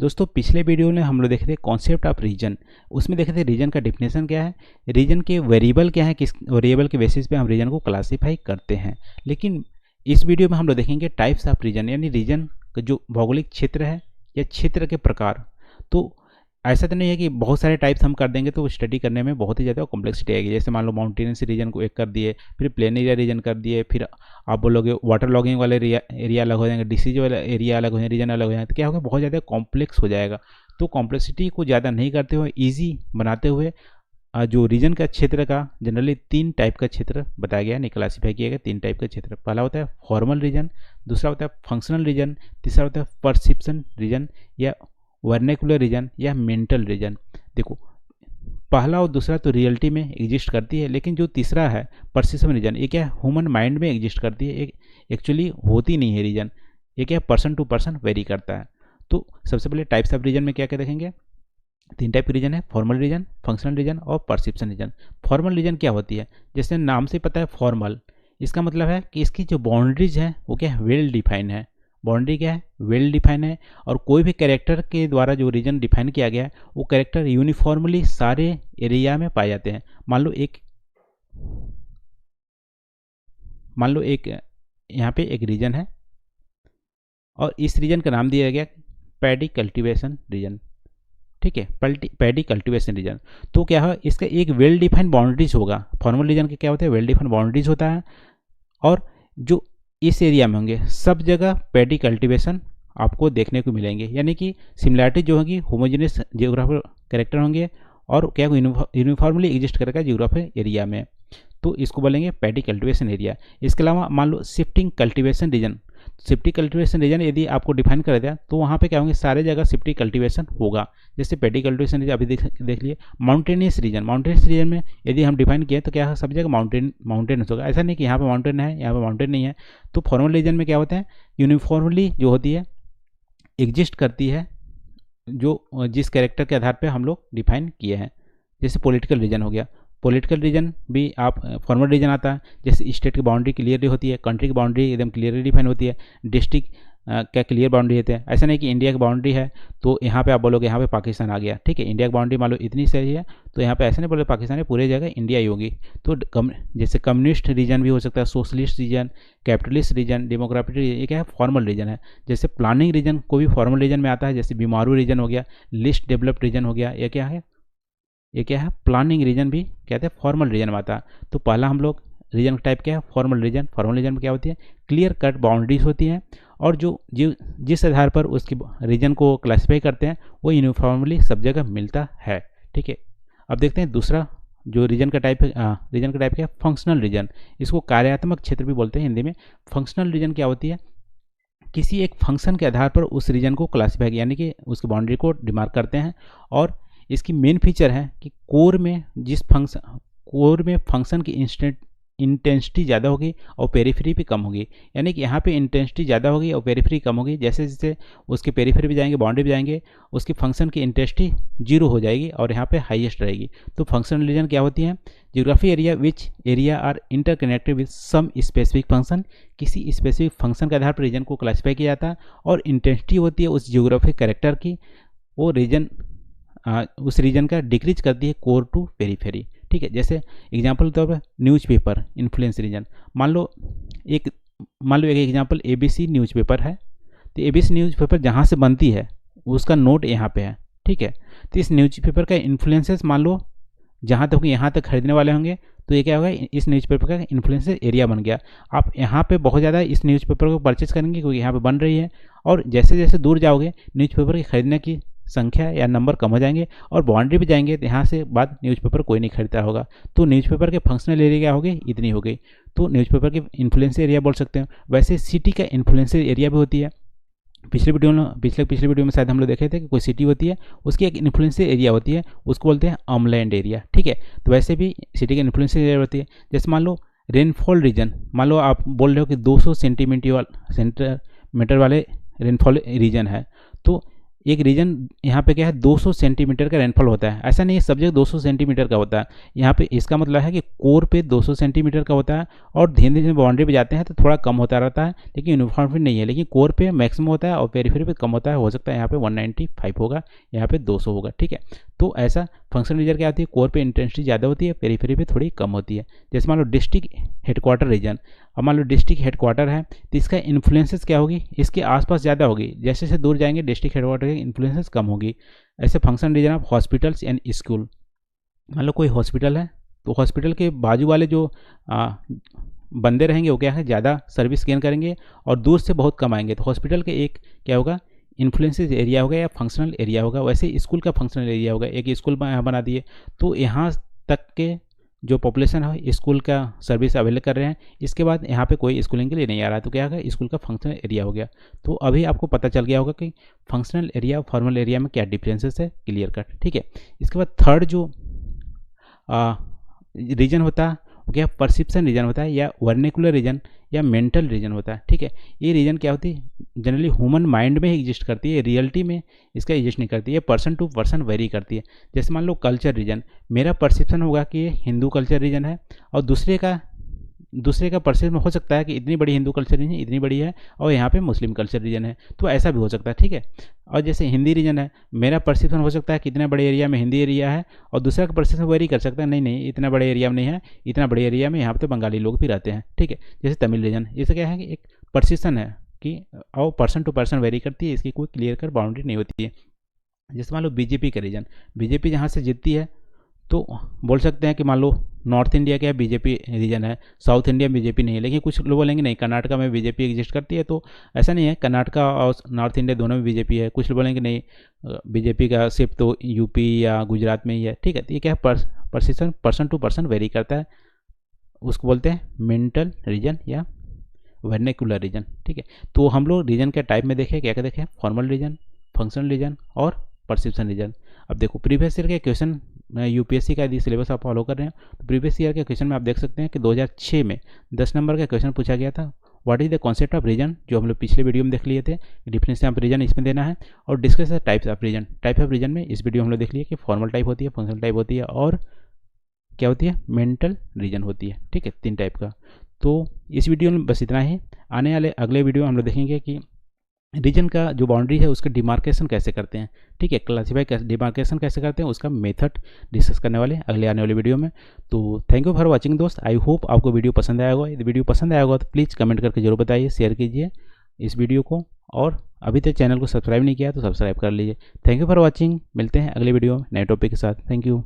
दोस्तों पिछले वीडियो में हम लोग देखे थे कॉन्सेप्ट ऑफ रीजन। उसमें देखे थे रीजन का डिफिनेशन क्या है, रीजन के वेरिएबल क्या है, किस वेरिएबल के बेसिस पे हम रीजन को क्लासीफाई करते हैं। लेकिन इस वीडियो में हम लोग देखेंगे टाइप्स ऑफ रीजन, यानी रीजन का जो भौगोलिक क्षेत्र है या क्षेत्र के प्रकार। तो ऐसा तो नहीं है कि बहुत सारे टाइप्स हम कर देंगे तो स्टडी करने में बहुत ही ज़्यादा कॉम्प्लेक्सिटी आएगी। जैसे मान लो माउंटेनियस रीजन को एक कर दिए, फिर प्लेन एरिया रीजन कर दिए, फिर आप बोलोगे वाटर लॉगिंग वाले एरिया अलग हो जाएंगे, डिसीज वाला एरिया अलग हो जाएंगे, रीजन अलग हो जाएंगे, तो क्या होगा, बहुत ज़्यादा कॉम्प्लेक्स हो जाएगा। तो कॉम्प्लेक्सिटी को ज़्यादा नहीं करते हुए ईजी बनाते हुए जो रीजन का क्षेत्र का जनरली 3 टाइप का क्षेत्र बताया गया है, क्लासीफाई किया गया 3 टाइप का क्षेत्र। पहला होता है फॉर्मल रीजन, दूसरा होता है फंक्शनल रीजन, तीसरा होता है परसिप्शन रीजन या वर्नेकुलर रीजन या मेंटल रीजन। देखो पहला और दूसरा तो रियलिटी में एग्जिस्ट करती है, लेकिन जो तीसरा है परसिप्शन रीजन, ये क्या है, ह्यूमन माइंड में एग्जिस्ट करती है, एक एक्चुअली होती नहीं है रीजन। ये क्या है, पर्सन टू पर्सन वेरी करता है। तो सबसे पहले टाइप्स ऑफ रीजन में क्या क्या देखेंगे, 3 टाइप की रीजन है, फॉर्मल रीजन, फंक्शनल रीजन और परसिप्शन रीजन। फॉर्मल रीजन क्या होती है, जैसे नाम से पता है फॉर्मल, इसका मतलब है कि इसकी जो बाउंड्रीज है वो क्या है, वेल डिफाइन है। बाउंड्री क्या है, वेल डिफाइन है। और कोई भी कैरेक्टर के द्वारा जो रीजन डिफाइन किया गया है वो कैरेक्टर यूनिफॉर्मली सारे एरिया में पाए जाते हैं। मान लो एक यहाँ पे एक रीजन है और इस रीजन का नाम दिया गया पैडी कल्टीवेशन रीजन। ठीक है, पैडी कल्टीवेशन रीजन। तो क्या है, इसका एक वेल डिफाइंड बाउंड्रीज होगा। फॉर्मल रीजन के क्या होता है, वेल डिफाइंड बाउंड्रीज होता है। और जो इस एरिया में होंगे सब जगह पैडी कल्टीवेशन आपको देखने को मिलेंगे, यानी कि सिमिलैरिटी जो होगी होमोजेनियस जियोग्राफिकल कैरेक्टर होंगे और क्या यूनिफॉर्मली एग्जिस्ट करेगा जियोग्राफिक एरिया में। तो इसको बोलेंगे पैडी कल्टीवेशन एरिया। इसके अलावा मान लो shifting cultivation region. Shifting cultivation region यदि आपको डिफाइन कर दिया तो वहाँ पे क्या होंगे, सारे जगह शिफ्टिंग कल्टीवेशन होगा। जैसे पैडी कल्टीवेशन रीजन अभी देख लिए। माउंटेनियस रीजन में यदि हम डिफाइन किए तो क्या है, सब जगह माउंटेन होगा। ऐसा नहीं कि यहाँ पे माउंटेन है यहाँ पे माउंटेन नहीं है। तो फॉर्मल रीजन में क्या होता है, यूनिफॉर्मली जो होती है एग्जिस्ट करती है, जो जिस कैरेक्टर के आधार पर हम लोग डिफाइन किए हैं। जैसे पॉलिटिकल रीजन हो गया, पॉलिटिकल रीजन भी आप फॉर्मल रीजन आता है। जैसे स्टेट की बाउंड्री क्लियरली होती है, कंट्री की बाउंड्री एकदम क्लियरली डिफाइन होती है, डिस्ट्रिक्ट क्या क्लियर बाउंड्री होती है। ऐसा नहीं कि इंडिया की बाउंड्री है तो यहाँ पे आप बोलोगे यहाँ पे पाकिस्तान आ गया। ठीक है, इंडिया की बाउंड्री मान लो इतनी सही है तो यहाँ पे ऐसा नहीं बोलोगे पाकिस्तान है, पूरी जगह इंडिया ही होगी। तो जैसे कम्युनिस्ट रीजन भी हो सकता है, socialist region, capitalist region, democratic, ये क्या है, फॉर्मल रीजन है। जैसे प्लानिंग रीजन को भी फॉर्मल रीजन में आता है। जैसे बीमारू रीजन हो गया, लिस्ट डेवलप्ड रीजन हो गया, ये क्या है, प्लानिंग रीजन भी कहते हैं फॉर्मल रीजन में आता है। तो पहला हम लोग रीजन का टाइप क्या है, फॉर्मल रीजन। फॉर्मल रीजन में क्या होती है, क्लियर कट बाउंड्रीज होती हैं और जिस आधार पर उसकी रीजन को क्लासीफाई करते हैं वो यूनिफॉर्मली सब जगह मिलता है। ठीक है, अब देखते हैं दूसरा जो रीजन का टाइप है, रीजन का टाइप क्या है, फंक्शनल रीजन। इसको कार्यात्मक क्षेत्र भी बोलते हैं हिंदी में। फंक्शनल रीजन क्या होती है, किसी एक फंक्शन के आधार पर उस रीजन को क्लासीफाई यानी कि उसकी बाउंड्री को डिमार्क करते हैं। और इसकी मेन फीचर है कि कोर में फंक्शन की इंटेंसिटी ज़्यादा होगी और पेरीफ्री भी कम होगी। यानी कि यहाँ पे इंटेंसिटी ज़्यादा होगी और पेरीफ्री कम होगी। जैसे जैसे उसके पेरीफ्री भी जाएंगे, बाउंड्री भी जाएंगे, उसकी फंक्शन की इंटेंसिटी 0 हो जाएगी और यहाँ पे हाईएस्ट रहेगी। तो फंक्शनल रीजन क्या होती है, geography area which area are interconnected with some specific function. किसी स्पेसिफिक फंक्शन के आधार पर रीजन को क्लासीफाई किया जाता है और इंटेंसिटी होती है उस जियोग्राफिक कैरेक्टर की, वो उस रीजन का डिक्रीज करती है कोर टू पेरीफेरी। ठीक है, जैसे एग्जांपल के तौर पर न्यूज़पेपर इन्फ्लुएंस रीजन। मान लो एक एग्जांपल एबीसी न्यूज़पेपर है। तो एबीसी न्यूज़पेपर जहाँ से बनती है उसका नोट यहाँ पे है। ठीक है, तो इस न्यूज़पेपर का इन्फ्लुएंसेस मान लो जहाँ तक यहाँ तक खरीदने वाले होंगे तो ये क्या होगा, इस न्यूज़पेपर का इन्फ्लुएंस एरिया बन गया। आप यहाँ पे बहुत ज़्यादा इस न्यूज़पेपर को परचेज करेंगे क्योंकि यहाँ पे बन रही है, और जैसे जैसे दूर जाओगे न्यूज़पेपर के खरीदने की संख्या या नंबर कम हो जाएंगे और बाउंड्री भी जाएंगे तो यहाँ से बाद न्यूज़पेपर कोई नहीं खरीदता होगा। तो न्यूज़पेपर के फंक्शनल एरिया क्या होगी, इतनी हो गई। तो न्यूज़पेपर के इन्फ्लुएंस एरिया बोल सकते हैं। वैसे सिटी का इन्फ्लुएंस एरिया भी होती है। पिछले वीडियो में शायद हम लोग देखे थे कि कोई सिटी होती है, उसकी एक इन्फ्लुएंस एरिया होती है, उसको बोलते हैं अमलैंड एरिया। ठीक है, तो वैसे भी सिटी का इन्फ्लुएंस एरिया होती है। जैसे मान लो रेनफॉल रीजन, मान लो आप बोल रहे हो कि 200 सेंटीमीटर वाले रेनफॉल रीजन है, तो एक रीजन यहाँ पे क्या है 200 सेंटीमीटर का रेनफॉल होता है, ऐसा नहीं है सब जगह 200 सेंटीमीटर का होता है। यहाँ पे इसका मतलब है कि कोर पे 200 सेंटीमीटर का होता है और धीरे धीरे बाउंड्री पे जाते हैं तो थोड़ा कम होता रहता है, लेकिन यूनिफॉर्मिटी नहीं है। लेकिन कोर पे मैक्सिमम होता है और पेरीफेरी पे कम होता है। हो सकता है यहाँ पे 195 होगा, यहाँ पे 200 होगा, ठीक है। तो ऐसा फंक्शनल रीजन क्या होती है, कोर पे इंटेंसिटी ज़्यादा होती है, पेरीफेरी पे थोड़ी कम होती है। जैसे मान लो डिस्ट्रिक्ट हेडक्वार्टर रीजन, अब मान लो डिस्ट्रिक्ट हेडक्वार्टर है तो इसका इन्फ्लुएंसेस क्या होगी, इसके आसपास ज़्यादा होगी। जैसे जैसे दूर जाएंगे डिस्ट्रिक्ट हेडक्वार्टर की इन्फ्लुएंसेस कम होगी। ऐसे function region of hospitals and school, मान लो कोई हॉस्पिटल है तो हॉस्पिटल के बाजू वाले जो बंदे रहेंगे वो क्या है, ज़्यादा सर्विस गेन करेंगे और दूर से बहुत कम आएंगे। तो हॉस्पिटल के एक क्या होगा, इन्फ्लुएंसेस एरिया होगा या फंक्शनल एरिया होगा। वैसे स्कूल का फंक्शनल एरिया होगा। एक स्कूल यहाँ बना दिए तो यहाँ तक के जो पॉपुलेशन है स्कूल का सर्विस अवेल कर रहे हैं, इसके बाद यहाँ पे कोई स्कूलिंग के लिए नहीं आ रहा है तो क्या होगा, स्कूल का फंक्शनल एरिया हो गया। तो अभी आपको पता चल गया होगा कि फंक्शनल एरिया और फॉर्मल एरिया में क्या डिफरेंसेस है, क्लियर कट, ठीक है। इसके बाद थर्ड जो रीजन होता है वो क्या, परसिप्शन रीजन होता है या वर्निकुलर रीजन या मेंटल रीजन होता है, ठीक है। ये रीजन क्या होती है, जनरली ह्यूमन माइंड में ही एग्जिस्ट करती है, रियलिटी में इसका एग्जिस्ट नहीं करती है, पर्सन टू पर्सन वेरी करती है। जैसे मान लो कल्चर रीजन, मेरा परसेप्शन होगा कि ये हिंदू कल्चर रीजन है और दूसरे का परसेप्शन हो सकता है कि इतनी बड़ी हिंदू कल्चर रीजन इतनी बड़ी है और यहाँ पे मुस्लिम कल्चर रीजन है, तो ऐसा भी हो सकता है, ठीक है। और जैसे हिंदी रीजन है, मेरा परसेप्शन हो सकता है कि इतने बड़े एरिया में हिंदी एरिया है और दूसरा का परसेप्शन वेरी कर सकता है, नहीं नहीं इतना बड़े एरिया में नहीं है, इतना बड़े एरिया में यहाँ पे तो बंगाली लोग भी रहते हैं, ठीक है। जैसे तमिल रीजन, इससे क्या है कि एक परसेप्शन है कि और पर्सन टू पर्सन वेरी करती है, इसकी कोई क्लियर कर बाउंड्री नहीं होती है। जैसे मान लो बीजेपी का रीजन, बीजेपी जहाँ से जीतती है तो बोल सकते हैं कि मान लो नॉर्थ इंडिया क्या बीजेपी रीजन है, साउथ इंडिया में बीजेपी नहीं है। लेकिन कुछ लोग बोलेंगे नहीं कर्नाटका में बीजेपी एग्जिस्ट करती है, तो ऐसा नहीं है, कर्नाटका और नॉर्थ इंडिया दोनों में बीजेपी है। कुछ लोग बोलेंगे नहीं बीजेपी का सिर्फ तो यूपी या गुजरात में ही है, ठीक है। तो ये क्या है, perception person to person vary करता है, उसको बोलते हैं मेंटल रीजन या वर्निकुलर रीजन, ठीक है। तो हम लोग रीजन के टाइप में देखें, क्या क्या देखें, फॉर्मल रीजन, फंक्शनल रीजन और परसेप्शन रीजन। अब देखो प्रीवियस ईयर के क्वेश्चन, यूपीएससी का यदि सिलेबस आप फॉलो कर रहे हैं तो प्रीवियस ईयर के क्वेश्चन में आप देख सकते हैं कि 2006 में 10 नंबर का क्वेश्चन पूछा गया था, what is the concept of region, जो हम लोग पिछले वीडियो में देख लिए थे। डिफिनेशन ऑफ रीजन इसमें देना है और discuss the types of region. Type of region में इस वीडियो हम लोग देख लिए कि फॉर्मल टाइप होती है, फंक्शनल टाइप होती है और क्या होती है, मेंटल रीजन होती है, ठीक है, 3 टाइप का। तो इस वीडियो में बस इतना ही। आने वाले अगले वीडियो में हम लोग देखेंगे कि रीजन का जो बाउंड्री है उसका डिमार्केशन कैसे करते हैं, ठीक है, क्लासीफाई कैसे डिमार्केशन कैसे करते हैं उसका मेथड डिस्कस करने वाले अगले आने वाले वीडियो में। तो थैंक यू फॉर वाचिंग दोस्त, आई होप आपको वीडियो पसंद आया होगा। यदि वीडियो पसंद आया होगा तो प्लीज़ कमेंट करके जरूर बताइए, शेयर कीजिए इस वीडियो को और अभी तक चैनल को सब्सक्राइब नहीं किया तो सब्सक्राइब कर लीजिए। थैंक यू फॉर वॉचिंग, मिलते हैं अगले वीडियो में नए टॉपिक के साथ। Thank you.